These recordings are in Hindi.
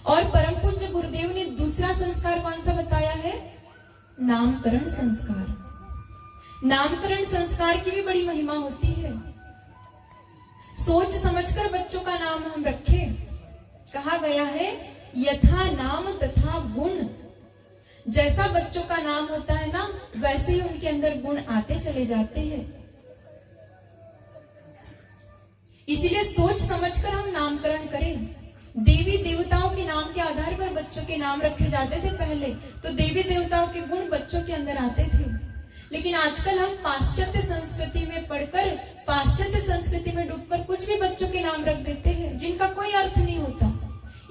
और परम पूज्य गुरुदेव ने दूसरा संस्कार कौन सा बताया है? नामकरण संस्कार। नामकरण संस्कार की भी बड़ी महिमा होती है। सोच समझकर बच्चों का नाम हम रखें। कहा गया है यथा नाम तथा गुण। जैसा बच्चों का नाम होता है ना, वैसे ही उनके अंदर गुण आते चले जाते हैं। इसीलिए सोच समझकर हम नामकरण करें। देवी देवताओं के नाम के आधार पर बच्चों के नाम रखे जाते थे पहले, तो देवी देवताओं के गुण बच्चों के अंदर आते थे। लेकिन आजकल हम पाश्चात्य संस्कृति में पढ़कर, पाश्चात्य संस्कृति में डूबकर कुछ भी बच्चों के नाम रख देते हैं जिनका कोई अर्थ नहीं होता।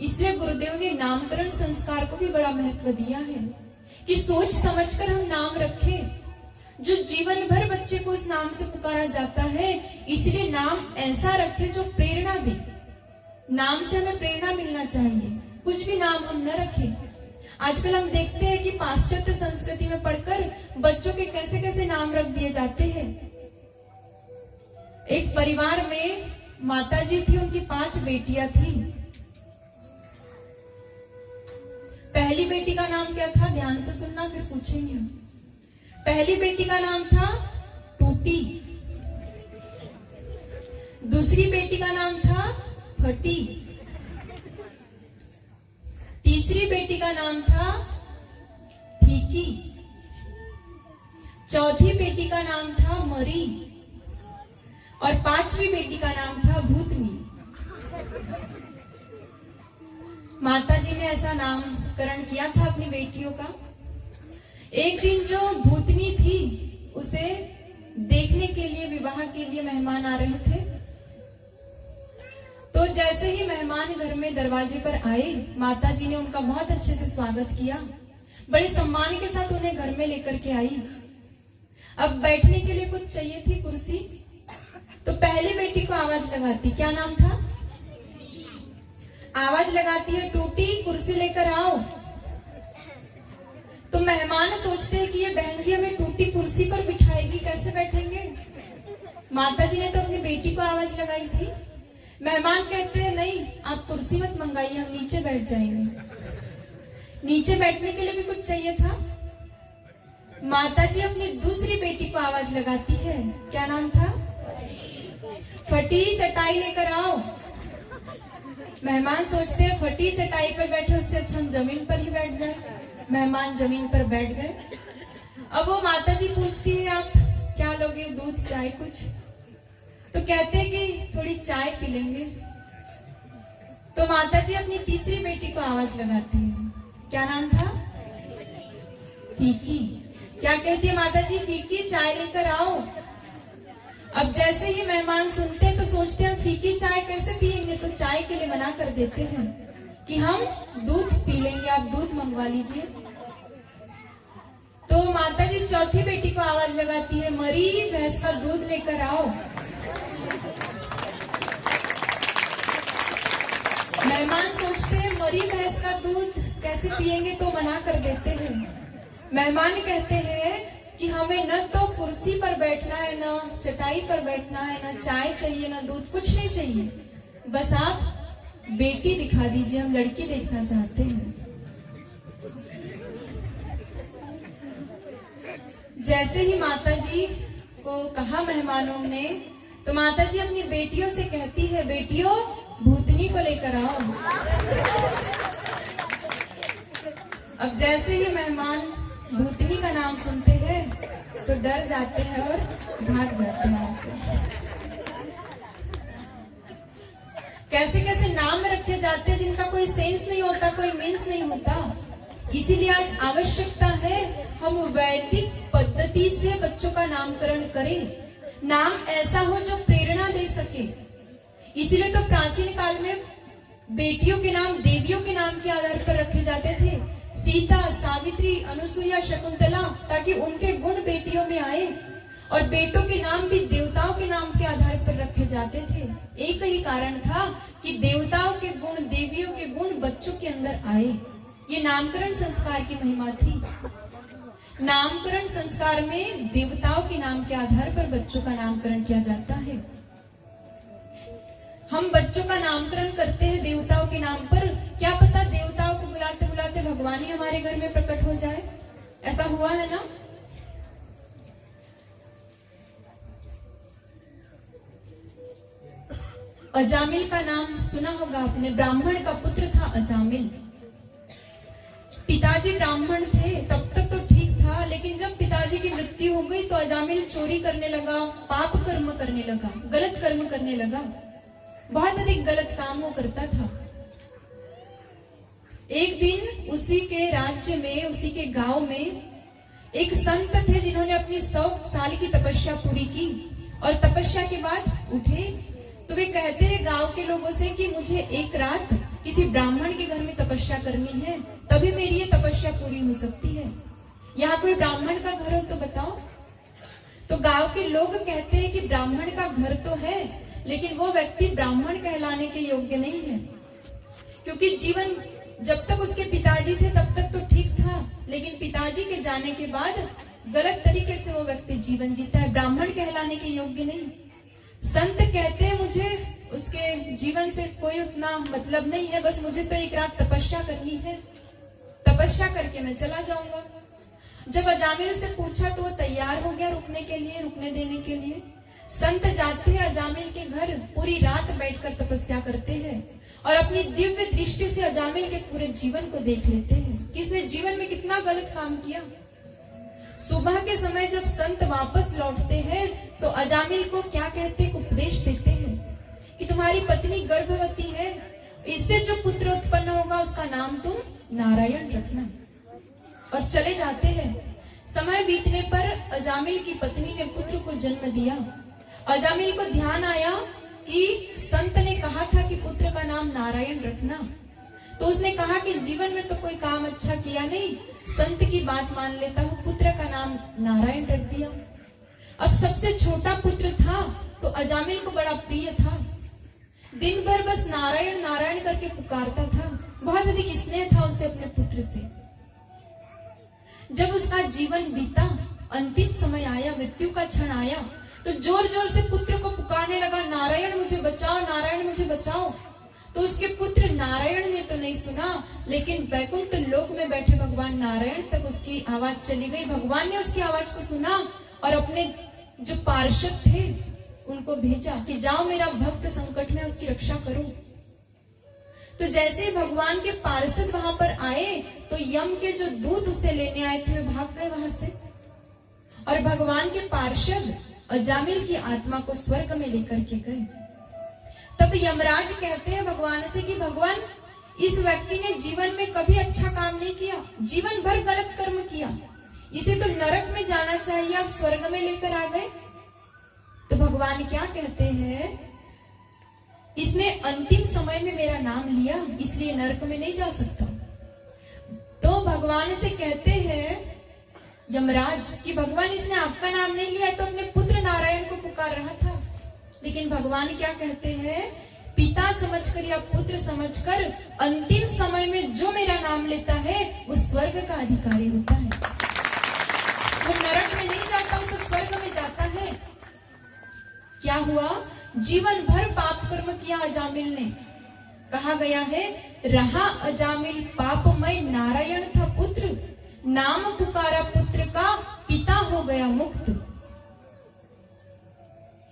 इसलिए गुरुदेव ने नामकरण संस्कार को भी बड़ा महत्व दिया है कि सोच समझकर हम नाम रखें, जो जीवन भर बच्चे को उस नाम से पुकारा जाता है। इसलिए नाम ऐसा रखें जो प्रेरणा दे। नाम से हमें प्रेरणा मिलना चाहिए, कुछ भी नाम हम न रखें। आजकल हम देखते हैं कि पाश्चात्य संस्कृति में पढ़कर बच्चों के कैसे कैसे नाम रख दिए जाते हैं। एक परिवार में माताजी थी, उनकी 5 बेटियां थी। पहली बेटी का नाम क्या था? ध्यान से सुनना, फिर पूछेंगे हम। पहली बेटी का नाम था टूटी। दूसरी बेटी का नाम था फटी। तीसरी बेटी का नाम था फीकी। चौथी बेटी का नाम था मरी। और 5वीं बेटी का नाम था भूतनी। माताजी ने ऐसा नामकरण किया था अपनी बेटियों का। एक दिन जो भूतनी थी, उसे देखने के लिए, विवाह के लिए मेहमान आ रहे थे। तो जैसे ही मेहमान घर में दरवाजे पर आए, माताजी ने उनका बहुत अच्छे से स्वागत किया, बड़े सम्मान के साथ उन्हें घर में लेकर के आई। अब बैठने के लिए कुछ चाहिए थी, कुर्सी। तो पहली बेटी को आवाज लगाती, क्या नाम था? आवाज लगाती है, टूटी कुर्सी लेकर आओ। तो मेहमान सोचते हैं कि ये बहन जी हमें टूटी कुर्सी पर बिठाएगी, कैसे बैठेंगे? माताजी ने तो अपनी बेटी को आवाज लगाई थी। मेहमान कहते हैं नहीं, आप कुर्सी मत मंगाइए, हम नीचे बैठ जाएंगे। नीचे बैठने के लिए भी कुछ चाहिए था। माताजी अपनी दूसरी बेटी को आवाज लगाती है, क्या नाम था? फटी चटाई लेकर आओ। मेहमान सोचते हैं फटी चटाई पर बैठे, उससे अच्छा हम जमीन पर ही बैठ जाए। मेहमान जमीन पर बैठ गए। अब वो माताजी पूछती है आप क्या लोगे, दूध चाय कुछ? तो कहते हैं कि थोड़ी चाय पी लेंगे। तो माताजी अपनी तीसरी बेटी को आवाज लगाती है, क्या नाम था? फीकी। क्या कहती है माताजी? फीकी चाय लेकर आओ। अब जैसे ही मेहमान सुनते हैं तो सोचते हैं फीकी चाय कैसे पिएंगे, तो चाय के लिए मना कर देते हैं कि हम दूध पी लेंगे, आप दूध मंगवा लीजिए। तो माताजी चौथी बेटी को आवाज लगाती है, मरी भैंस का दूध लेकर आओ। मेहमान सोचते हैं मरी भैंस का दूध कैसे पिएंगे, तो मना कर देते हैं। मेहमान कहते हैं कि हमें न तो कुर्सी पर बैठना है, न चटाई पर बैठना है, न चाय चाहिए, न दूध, कुछ नहीं चाहिए, बस आप बेटी दिखा दीजिए, हम लड़की देखना चाहते हैं। जैसे ही माताजी को कहा मेहमानों ने, तो माताजी अपनी बेटियों से कहती है, बेटियों भूतनी को लेकर आओ। अब जैसे ही मेहमान भूतनी का नाम सुनते हैं तो डर जाते हैं और भाग जाते हैं वहां से। कैसे कैसे नाम रखे जाते हैं जिनका कोई सेंस नहीं होता, कोई मीन्स नहीं होता। इसीलिए आज आवश्यकता है हम वैदिक पद्धति से बच्चों का नामकरण करें। नाम ऐसा हो जो प्रेरणा दे सके। इसीलिए तो प्राचीन काल में बेटियों के नाम देवियों के नाम के आधार पर रखे जाते थे, सीता, सावित्री, अनुसुईया, शकुंतला, ताकि उनके गुण बेटियों में आए। और बेटों के नाम भी देवताओं के नाम के आधार पर रखे जाते थे। एक ही कारण था कि देवताओं के गुण, देवियों के गुण बच्चों के अंदर आए। ये नामकरण संस्कार की महिमा थी। नामकरण संस्कार में देवताओं के नाम के आधार पर बच्चों का नामकरण किया जाता है। हम बच्चों का नामकरण करते हैं देवताओं के नाम पर, क्या पता देवता भगवान ही हमारे घर में प्रकट हो जाए। ऐसा हुआ है ना? अजामिल का नाम सुना होगा आपने, ब्राह्मण का पुत्र था अजामिल। पिताजी ब्राह्मण थे, तब तक तो ठीक था, लेकिन जब पिताजी की मृत्यु हो गई तो अजामिल चोरी करने लगा, पाप कर्म करने लगा, गलत कर्म करने लगा, बहुत अधिक गलत काम वो करता था। एक दिन उसी के राज्य में, उसी के गांव में एक संत थे जिन्होंने अपनी 100 साल की तपस्या पूरी की, और तपस्या के बाद उठे तो वे कहते हैं गांव के लोगों से कि मुझे एक रात किसी ब्राह्मण के घर में तपस्या करनी है, तभी मेरी ये तपस्या पूरी हो सकती है। यहाँ कोई ब्राह्मण का घर हो तो बताओ। तो गांव के लोग कहते हैं कि ब्राह्मण का घर तो है, लेकिन वो व्यक्ति ब्राह्मण कहलाने के योग्य नहीं है, क्योंकि जीवन जब तक उसके पिताजी थे तब तक तो ठीक था, लेकिन पिताजी के जाने के बाद गलत तरीके से वो व्यक्ति जीवन जीता है, ब्राह्मण कहलाने के योग्य नहीं। संत कहते हैं मुझे उसके जीवन से कोई उतना मतलब नहीं है, बस मुझे तो एक रात तपस्या करनी है, तपस्या करके मैं चला जाऊंगा। जब अजामिल से पूछा तो वो तैयार हो गया रुकने के लिए, रुकने देने के लिए। संत जाते हैं अजामिल के घर, पूरी रात बैठकर तपस्या करते हैं और अपनी दिव्य दृष्टि से अजामिल के पूरे जीवन को देख लेते हैं कि इसने जीवन में कितना गलत काम किया। सुबह के समय जब संत वापस लौटते हैं तो अजामिल को क्या कहते हैं, उपदेश देते हैं कि तुम्हारी पत्नी गर्भवती है, इससे जो पुत्र उत्पन्न होगा उसका नाम तुम नारायण रखना, और चले जाते हैं। समय बीतने पर अजामिल की पत्नी ने पुत्र को जन्म दिया। अजामिल को ध्यान आया कि संत ने कहा था कि पुत्र का नाम नारायण रखना, तो उसने कहा कि जीवन में तो कोई काम अच्छा किया नहीं, संत की बात मान लेता हूँ, पुत्र का नाम नारायण रख दिया। अब सबसे छोटा पुत्र था तो अजामिल को बड़ा प्रिय था, दिन भर बस नारायण नारायण करके पुकारता था, बहुत अधिक स्नेह था उसे अपने पुत्र से। जब उसका जीवन बीता, अंतिम समय आया, मृत्यु का क्षण आया, तो जोर जोर से पुत्र को पुकारने लगा, नारायण मुझे बचाओ, नारायण मुझे बचाओ। तो उसके पुत्र नारायण ने तो नहीं सुना, लेकिन वैकुंठ लोक में बैठे भगवान नारायण तक उसकी आवाज चली गई। भगवान ने उसकी आवाज को सुना और अपने जो पार्षद थे उनको भेजा कि जाओ मेरा भक्त संकट में, उसकी रक्षा करो। तो जैसे भगवान के पार्षद वहां पर आए तो यम के जो दूत उसे लेने आए थे वे भाग गए वहां से, और भगवान के पार्षद अजामिल की आत्मा को स्वर्ग में लेकर के गए। तब यमराज कहते हैं भगवान से कि भगवान, इस व्यक्ति ने जीवन में कभी अच्छा काम नहीं किया, जीवन भर गलत कर्म किया, इसे तो नरक में जाना चाहिए, आप स्वर्ग में लेकर आ गए। तो भगवान क्या कहते हैं, इसने अंतिम समय में मेरा नाम लिया, इसलिए नरक में नहीं जा सकता। तो भगवान से कहते हैं यमराज कि भगवान, इसने आपका नाम नहीं लिया, तो अपने पुत्र नारायण को पुकार रहा था। लेकिन भगवान क्या कहते हैं, पिता समझकर या पुत्र समझकर अंतिम समय में जो मेरा नाम लेता है वो स्वर्ग का अधिकारी होता है, वो नरक में नहीं जाता, वो तो स्वर्ग में जाता है। क्या हुआ, जीवन भर पाप कर्म किया अजामिल ने। कहा गया है, रहा अजामिल पापमय, नारायण था पुत्र, नाम पुकारा पुत्र का, पिता हो गया मुक्त।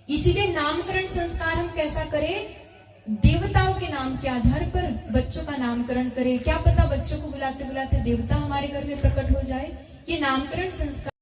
इसीलिए नामकरण संस्कार हम कैसा करें, देवताओं के नाम के आधार पर बच्चों का नामकरण करें। क्या पता बच्चों को बुलाते बुलाते देवता हमारे घर में प्रकट हो जाए। ये नामकरण संस्कार